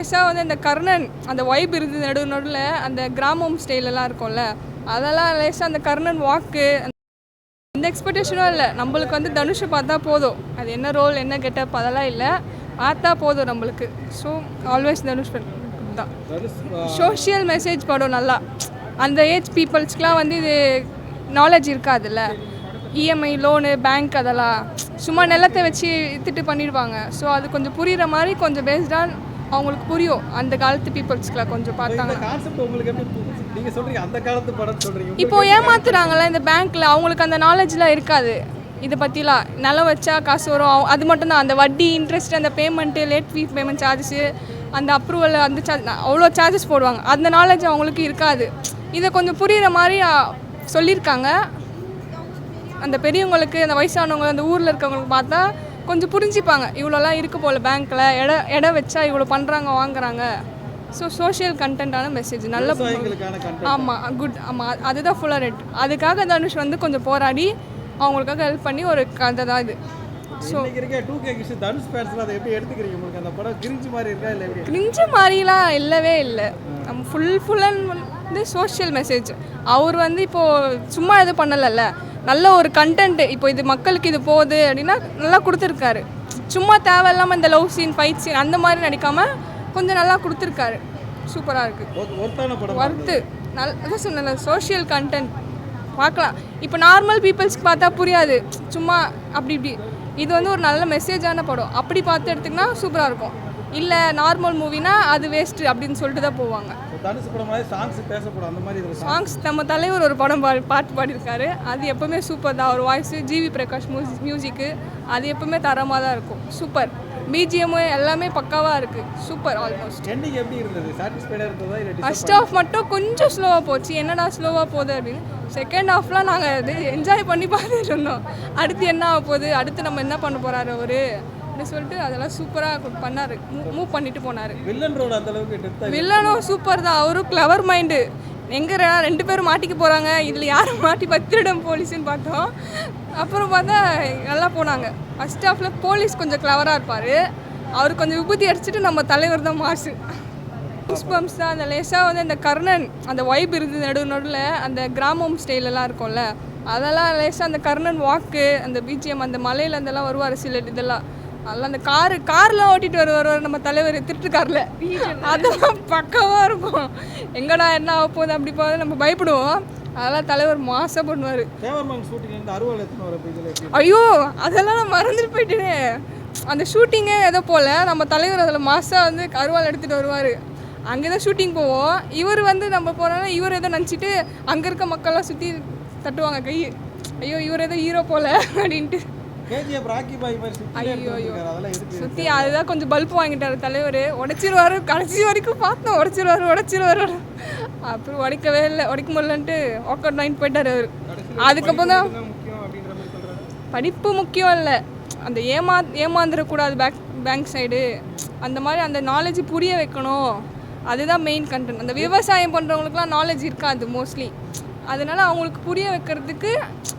வந்து இந்த கர்ணன் அந்த வைப் இருக்குது நடுவில் அந்த கிராமம் ஸ்டைலெல்லாம் இருக்கும்ல, அதெல்லாம் லேசாக அந்த கர்ணன் வாக்கு எந்த எக்ஸ்பெக்டேஷனும் இல்லை. நம்மளுக்கு வந்து தனுஷை பார்த்தா போதும், அது என்ன ரோல் என்ன கெட்டப் அதெல்லாம் இல்லை, பார்த்தா போதும் நம்மளுக்கு. ஸோ ஆல்வேஸ் தனுஷ் தான். சோஷியல் மெசேஜ் படம் நல்லா, அந்த ஏஜ் பீப்புள்ஸ்க்குலாம் வந்து இது நாலேஜ் இருக்காதுல்ல, இஎம்ஐ லோனு பேங்க் அதெல்லாம் சும்மா நிலத்தை வச்சு வித்துட்டு பண்ணிடுவாங்க. ஸோ அது கொஞ்சம் புரிகிற மாதிரி கொஞ்சம் பேஸ்டாக அவங்களுக்கு புரியும் அந்த காலத்து பீப்புள்ஸ்க்குலாம் கொஞ்சம் பார்த்தாங்க. இப்போ ஏமாத்துறாங்கல்ல இந்த பேங்க்கில், அவங்களுக்கு அந்த நாலேஜ்லாம் இருக்காது இதை பற்றிலாம். நிலம் வச்சா காசு வரும், அது மட்டும்தான். அந்த வட்டி இன்ட்ரெஸ்ட் அந்த பேமெண்ட்டு லேட் ஃபீ பேமெண்ட் சார்ஜஸு அந்த அப்ரூவல் அந்த அவ்வளோ சார்ஜஸ் போடுவாங்க, அந்த நாலேஜ் அவங்களுக்கு இருக்காது. இதை கொஞ்சம் புரிகிற மாதிரி சொல்லியிருக்காங்க. அந்த பெரியவங்களுக்கு அந்த வயசானவங்க அந்த ஊரில் இருக்கவங்களுக்கு பார்த்தா கொஞ்சம் புரிஞ்சுப்பாங்க, இவ்வளோலாம் இருக்க போல் பேங்க்கில் இடம் வச்சா இவ்வளோ பண்ணுறாங்க வாங்குறாங்க. ஸோ சோஷியல் கண்டென்ட்டான மெசேஜ் நல்ல. ஆமாம் குட். ஆமாம் அதுதான் ஃபுல்லாக ரெட். அதுக்காக தனுஷ் வந்து கொஞ்சம் போராடி அவங்களுக்காக ஹெல்ப் பண்ணி ஒரு கதை தான் இது. ஸோ கிரிஞ்சு மாதிரிலாம் இல்லவே இல்லை. நம்ம ஃபுல் அண்ட் வந்து சோஷியல் மெசேஜ். அவர் வந்து இப்போது சும்மா இது பண்ணலைல்ல, நல்ல ஒரு கண்டென்ட்டு. இப்போ இது மக்களுக்கு இது போகுது அப்படின்னா நல்லா கொடுத்துருக்காரு. சும்மா தேவையில்லாமல் இந்த லவ் சீன் ஃபைட் சீன் அந்த மாதிரி நடிக்காமல் கொஞ்சம் நல்லா கொடுத்துருக்காரு. சூப்பராக இருக்குது. ஒர்த்து நல்லா சொன்ன சோஷியல் கண்டென்ட் பார்க்கலாம். இப்போ நார்மல் பீப்புள்ஸ்க்கு பார்த்தா புரியாது, சும்மா அப்படி இப்படி. இது வந்து ஒரு நல்ல மெசேஜான படம், அப்படி பார்த்து எடுத்திங்கன்னா சூப்பராக இருக்கும். இல்லை நார்மல் மூவினா அது வேஸ்ட்டு அப்படின்னு சொல்லிட்டு தான் போவாங்க. சாங்ஸ் நம்ம தலைவர் ஒரு படம் பாட்டு பாடியிருக்காரு, அது எப்போவுமே சூப்பர் தான். அவர் வாய்ஸு ஜிவி பிரகாஷ் மியூசிக்கு அது எப்போவுமே தரமாக தான் இருக்கும். சூப்பர். பிஜிஎம் எல்லாமே பக்காவாக இருக்குது. சூப்பர். ஆல்மோஸ்ட் ஃபர்ஸ்ட் ஹாஃப் மட்டும் கொஞ்சம் ஸ்லோவாக போச்சு, என்னடா ஸ்லோவாக போகுது அப்படின்னு. செகண்ட் ஹாஃப்லாம் நாங்கள் அது என்ஜாய் பண்ணி பார்த்துட்டு இருந்தோம். அடுத்து என்ன ஆக போகுது, அடுத்து நம்ம என்ன பண்ண போகிறாரு அவர் அப்படின்னு சொல்லிட்டு அதெல்லாம் சூப்பராக பண்ணார், மூவ் பண்ணிட்டு போனார். வில்லனும் சூப்பர் தான், அவரும் கிளவர் மைண்டு. எங்கே 2 பேரும் மாட்டிக்க போகிறாங்க, இதில் யாரும் மாட்டி திருடம் போலீஸ்ன்னு பார்த்தோம். அப்புறம் பார்த்தா நல்லா போனாங்க. ஃபஸ்ட் ஹாஃபில் போலீஸ் கொஞ்சம் கிளவராக இருப்பார், அவர் கொஞ்சம் விபூதி அடிச்சுட்டு நம்ம தலைவர் தான் மாசு. புஷ்பம்ஸ் தான் அந்த லேசாக வந்து அந்த கர்ணன் அந்த வைப் இருக்குது நடுவில் அந்த கிராமம் ஸ்டைலெல்லாம் இருக்கும்ல, அதெல்லாம் லேசாக அந்த கர்ணன் வாக்கு அந்த பிஜிஎம் அந்த மலையில் அதெல்லாம் வருவார் சில இதெல்லாம். அதெல்லாம் அந்த கார்லாம் ஓட்டிகிட்டு வருவார் நம்ம தலைவர் திருட்டுக்காரில், அதெல்லாம் பக்கமாக இருக்கும். எங்கடா என்ன ஆக போகுது அப்படி போகுது நம்ம பயப்படுவோம், அதெல்லாம் தலைவர் மாசாக பண்ணுவார். ஐயோ அதெல்லாம் நான் மறந்துட்டு போயிட்டேனே. அந்த ஷூட்டிங்கே ஏதோ போல் நம்ம தலைவர் அதில் மாசாக வந்து அருவாள் எடுத்துகிட்டு வருவார். அங்கே தான் ஷூட்டிங் போவோம், இவர் வந்து நம்ம போனோன்னா இவர் ஏதோ நினச்சிட்டு அங்கே இருக்க மக்கள்லாம் சுற்றி தட்டுவாங்க கை, ஐயோ இவர் ஏதோ ஹீரோ போல் அப்படின்ட்டு. ஐயோ சுற்றி அதுதான் கொஞ்சம் பல்ப் வாங்கிட்டார் தலைவர், உடைச்சிருவார். கடைசி வரைக்கும் பார்த்தோம் உடைச்சிருவார். அப்புறம் உடைக்கவே இல்லை, உடைக்க முடியலன்ட்டு வாக் அவுட் வாங்கிட்டு போயிட்டார் அவர். அதுக்கப்புறம் தான் படிப்பு முக்கியம் இல்லை, அந்த ஏமாந்துடக்கூடாது பேங்க் சைடு, அந்த மாதிரி அந்த நாலேஜ் புரிய வைக்கணும், அதுதான் மெயின் கண்டென்ட். அந்த விவசாயம் பண்ணுறவங்களுக்குலாம் நாலேஜ் இருக்காது மோஸ்ட்லி, அதனால் அவங்களுக்கு புரிய வைக்கிறதுக்கு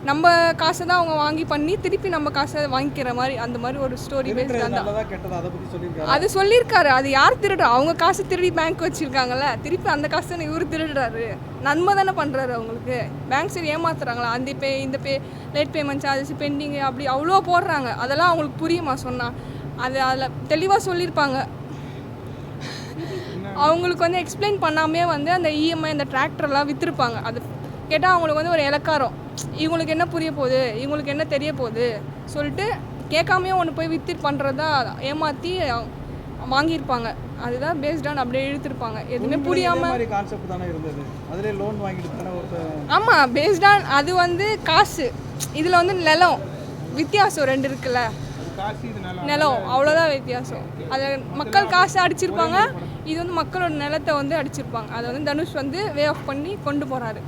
நம்ம காசை தான் அவங்க வாங்கி பண்ணி திருப்பி நம்ம காசை வாங்கிக்கிற மாதிரி அந்த மாதிரி ஒரு ஸ்டோரி பேஸ்ட் தான். அது சொல்லியிருக்காரு. அது யார் திருடுறா, அவங்க காசு திருடி பேங்க் வச்சுருக்காங்கல்ல, திருப்பி அந்த காசு தானே இவர் திருடுறாரு, நன்மை தானே பண்ணுறாரு அவங்களுக்கு. பேங்க் சரி ஏமாத்துறாங்களா, அந்த இந்த லேட் பேமெண்ட் சார்ஜஸ் பெண்டிங்கு அப்படி அவ்வளோ போடுறாங்க, அதெல்லாம் அவங்களுக்கு புரியுமா சொன்னால். அதில் தெளிவாக சொல்லியிருப்பாங்க. அவங்களுக்கு வந்து எக்ஸ்பிளைன் பண்ணாமே வந்து அந்த இஎம்ஐ அந்த டிராக்டர்லாம் விற்றுருப்பாங்க. அது கேட்டால் அவங்களுக்கு வந்து ஒரு இலக்காரம், இவங்களுக்கு என்ன புரிய போகுது, இவங்களுக்கு என்ன தெரிய போகுது சொல்லிட்டு கேட்காமையே ஒன்று போய் வித்து பண்ணுறதா ஏமாற்றி வாங்கியிருப்பாங்க. அதுதான் பேஸ்டான் அப்படியே இழுத்துருப்பாங்க, எதுவுமே புரியாமல். ஆமாம் பேஸ்டான் அது வந்து காசு, இதில் வந்து நிலம் வித்தியாசம் 2 இருக்குல்ல, நிலம் அவ்வளோதான் வித்தியாசம். அதை மக்கள் காசு அடிச்சிருப்பாங்க, இது வந்து மக்களோட நிலத்தை வந்து அடிச்சிருப்பாங்க. அதை வந்து தனுஷ் வந்து வே ஆஃப் பண்ணி கொண்டு போகிறாரு.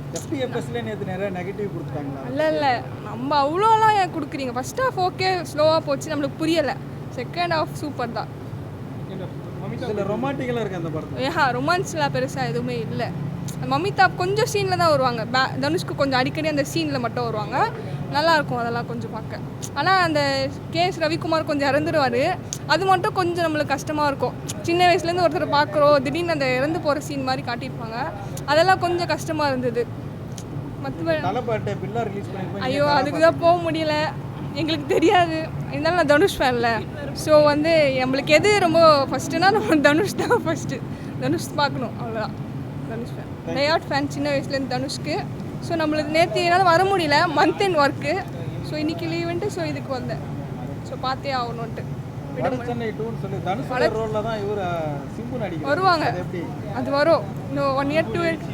இல்லை நம்ம அவ்வளோலாம் ஏன் கொடுக்குறீங்க. ஃபர்ஸ்ட் ஹாஃப் ஓகே ஸ்லோவாக போச்சு, நம்மளுக்கு புரியலை. செகண்ட் ஹாஃப் சூப்பர் தான். ரொமான்ஸ்லாம் பெருசாக எதுவுமே இல்லை. மமிதா கொஞ்சம் சீனில் தான் வருவாங்க, தனுஷ்க்கு கொஞ்சம் அடிக்கடி அந்த சீனில் மட்டும் வருவாங்க. நல்லாயிருக்கும் அதெல்லாம் கொஞ்சம் பார்க்க. ஆனால் அந்த கேஎஸ் ரவிக்குமார் கொஞ்சம் இறந்துருவார், அது மட்டும் கொஞ்சம் நம்மளுக்கு கஷ்டமாக இருக்கும். சின்ன வயசுலேருந்து ஒருத்தரை பார்க்குறோம், திடீர்னு அந்த இறந்து போகிற சீன் மாதிரி காட்டியிருப்பாங்க, அதெல்லாம் கொஞ்சம் கஷ்டமாக இருந்தது. மற்றபடி ஐயோ அதுக்கு தான் போக முடியல, எங்களுக்கு தெரியாது. இருந்தாலும் நான் தனுஷ் ஃபேனில். ஸோ வந்து நம்மளுக்கு எது ரொம்ப ஃபஸ்ட்டுனா நம்ம தனுஷ் தான் ஃபஸ்ட்டு. தனுஷ் பார்க்கணும், அவ்வளோதான். தனுஷ் ஃபேன், டயாட் ஃபேன் சின்ன வயசுலேருந்து தனுஷ்க்கு. ஸோ நம்மளுக்கு நேற்று என்னால் வர முடியல, மந்த் எண்ட் ஒர்க்கு. ஸோ இன்றைக்கி லீவுன்ட்டு ஸோ இதுக்கு வந்தேன். ஸோ பார்த்தே ஆகணுன்ட்டு. வருவாங்க, அது வரும் இன்னும் 1 year 2 years.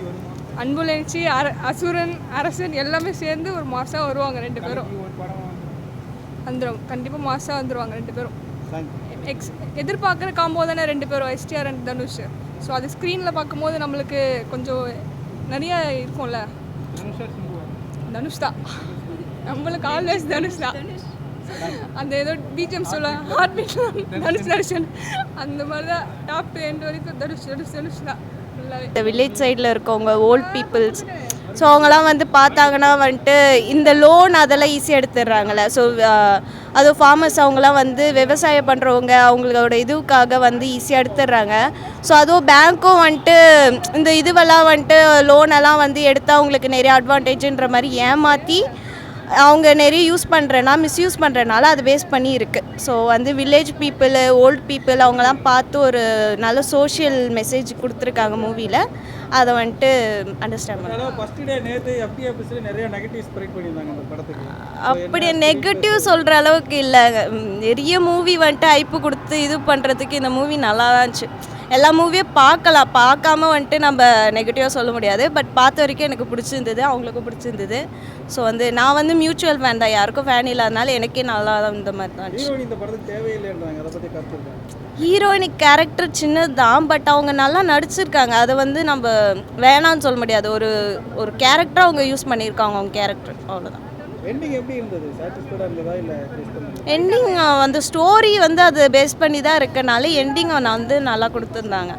அன்புலனிச்சி அசுரன் அரசன் எல்லாமே சேர்ந்து ஒரு மாதம் வருவாங்க 2 பேரும். வந்துடும், கண்டிப்பாக மாதம் வந்துடுவாங்க 2 பேரும். எதிர்பார்க்குற காம்போ தானே 2 பேரும், எஸ்டிஆர் அண்ட் தனுஷ். ஸோ அது ஸ்க்ரீனில் பார்க்கும்போது நம்மளுக்கு கொஞ்சம் நிறைய இருக்கும்ல. தனுஷ் தான் நம்மளுக்கு, ஆல்வேஸ் தனுஷ் தான். அந்த ஏதோ பிஜிஎம் சொல்ல ஹார்ட் பீட் தனுஷ் தனுஷன் அந்த மாதிரி தான். டாப் டு எண்ட் வரைக்கும் தனுஷ் தனுஷ் தனுஷ் தான். இந்த வில்லேஜ் சைடில் இருக்கவங்க ஓல்ட் பீப்புள்ஸ், ஸோ அவங்களாம் வந்து பார்த்தாங்கன்னா வந்துட்டு இந்த லோன் அதெல்லாம் ஈஸியாக எடுத்துடுறாங்கல்ல. ஸோ அது ஃபார்மர்ஸ் அவங்களாம் வந்து விவசாயம் பண்ணுறவங்க அவங்களோட இதுக்காக வந்து ஈஸியாக எடுத்துடுறாங்க. ஸோ அதுவும் பேங்க்கும் வந்துட்டு இந்த இதுவெல்லாம் வந்துட்டு லோனெல்லாம் வந்து எடுத்தால் அவங்களுக்கு நிறைய அட்வான்டேஜுன்ற மாதிரி ஏமாற்றி அவங்க நிறைய யூஸ் பண்ணுறேன்னா மிஸ்யூஸ் பண்ணுறனால அது வேஸ்ட் பண்ணி இருக்குது. ஸோ வந்து வில்லேஜ் பீப்புள் ஓல்ட் பீப்புள் அவங்களாம் பார்த்து ஒரு நல்ல சோஷியல் மெசேஜ் கொடுத்துருக்காங்க மூவியில். அதை வந்துட்டு அண்டர்ஸ்டாண்ட் பண்ணுவோம். அப்படி நெகட்டிவ் சொல்கிற அளவுக்கு இல்லை, நிறைய மூவி வந்துட்டு ஐப்பு கொடுத்து இது பண்ணுறதுக்கு இந்த மூவி நல்லா தான் இருந்துச்சு. எல்லா மூவியும் பார்க்கலாம், பார்க்காம வந்துட்டு நம்ம நெகட்டிவாக சொல்ல முடியாது. பட் பார்த்த வரைக்கும் எனக்கு பிடிச்சிருந்தது, அவங்களுக்கும் பிடிச்சிருந்தது. ஸோ வந்து நான் வந்து மியூச்சுவல் ஃபேன் தான், யாருக்கும் ஃபேன் இல்லாதனால எனக்கே நல்லா தான் இந்த மாதிரி தான். ஹீரோயினிக் கேரக்டர் சின்னது தான், பட் அவங்க நல்லா நடிச்சிருக்காங்க. அதை வந்து நம்ம வேணான்னு சொல்ல முடியாது. ஒரு கேரக்டர் அவங்க யூஸ் பண்ணியிருக்காங்க, அவங்க கேரக்டர், அவ்வளோதான். எண்டிங் வந்து ஸ்டோரி வந்து அது பேஸ் பண்ணி தான் இருக்கனால எண்டிங் வந்து நல்லா கொடுத்துருந்தாங்க.